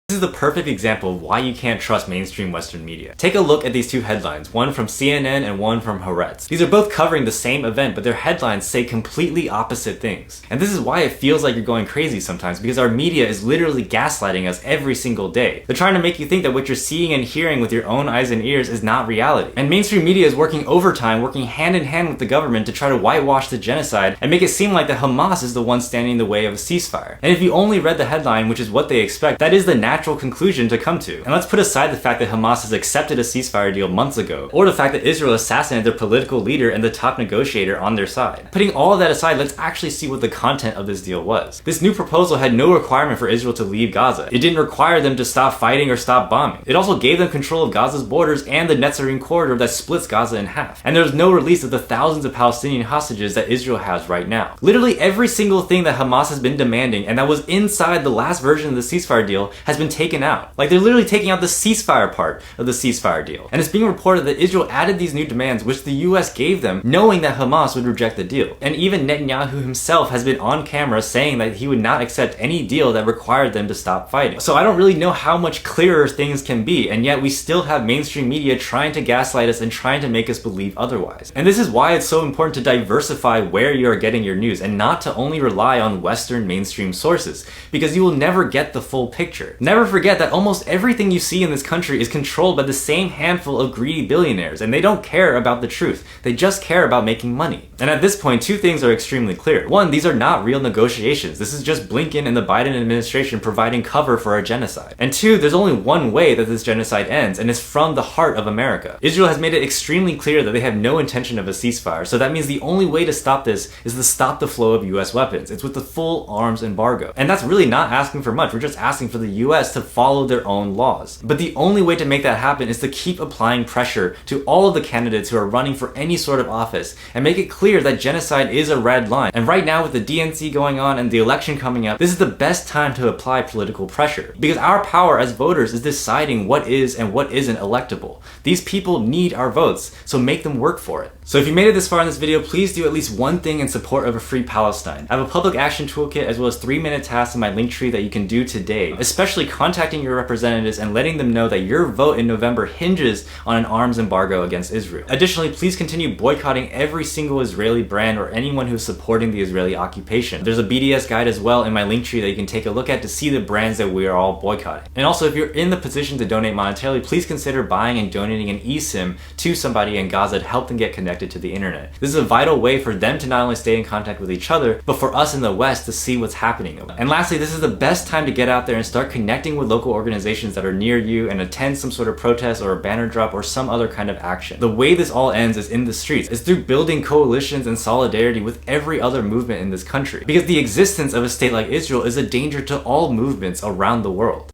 This is the perfect example of why you can't trust mainstream Western media. Take a look at these two headlines, one from CNN and one from Haaretz. These are both covering the same event, but their headlines say completely opposite things. And this is why it feels like you're going crazy sometimes, because our media is literally gaslighting us every single day. They're trying to make you think that what you're seeing and hearing with your own eyes and ears is not reality. And mainstream media is working overtime, working hand in hand with the government to try to whitewash the genocide and make it seem like that Hamas is the one standing in the way of a ceasefire. And if you only read the headline, which is what they expect, that is the natural conclusion to come to. And let's put aside the fact that Hamas has accepted a ceasefire deal months ago, or the fact that Israel assassinated their political leader and the top negotiator on their side. Putting all of that aside, let's actually see what the content of this deal was. This new proposal had no requirement for Israel to leave Gaza. It didn't require them to stop fighting or stop bombing. It also gave them control of Gaza's borders and the Netzarim corridor that splits Gaza in half. And there was no release of the thousands of Palestinian hostages that Israel has right now. Literally every single thing that Hamas has been demanding and that was inside the last version of the ceasefire deal has been taken out. Like, they're literally taking out the ceasefire part of the ceasefire deal. And it's being reported that Israel added these new demands which the US gave them, knowing that Hamas would reject the deal. And even Netanyahu himself has been on camera saying that he would not accept any deal that required them to stop fighting. So I don't really know how much clearer things can be, and yet we still have mainstream media trying to gaslight us and trying to make us believe otherwise. And this is why it's so important to diversify where you are getting your news and not to only rely on Western mainstream sources, because you will never get the full picture. Never forget that almost everything you see in this country is controlled by the same handful of greedy billionaires, and they don't care about the truth. They just care about making money. And at this point, two things are extremely clear. One, these are not real negotiations. This is just Blinken and the Biden administration providing cover for a genocide. And two, there's only one way that this genocide ends, and it's from the heart of America. Israel has made it extremely clear that they have no intention of a ceasefire, so that means the only way to stop this is to stop the flow of US weapons. It's with the full arms embargo. And that's really not asking for much. We're just asking for the US to follow their own laws. But the only way to make that happen is to keep applying pressure to all of the candidates who are running for any sort of office and make it clear that genocide is a red line. And right now, with the DNC going on and the election coming up, this is the best time to apply political pressure, because our power as voters is deciding what is and what isn't electable. These people need our votes, so make them work for it. So if you made it this far in this video, please do at least one thing in support of a free Palestine. I have a public action toolkit as well as 3-minute tasks in my link tree that you can do today, especially contacting your representatives and letting them know that your vote in November hinges on an arms embargo against Israel. Additionally, please continue boycotting every single Israeli brand or anyone who's supporting the Israeli occupation. There's a BDS guide as well in my link tree that you can take a look at to see the brands that we are all boycotting. And also, if you're in the position to donate monetarily, please consider buying and donating an eSIM to somebody in Gaza to help them get connected to the internet. This is a vital way for them to not only stay in contact with each other, but for us in the West to see what's happening. And lastly, this is the best time to get out there and start connecting with local organizations that are near you and attend some sort of protest or a banner drop or some other kind of action. The way this all ends is in the streets. It's through building coalitions and solidarity with every other movement in this country. Because the existence of a state like Israel is a danger to all movements around the world.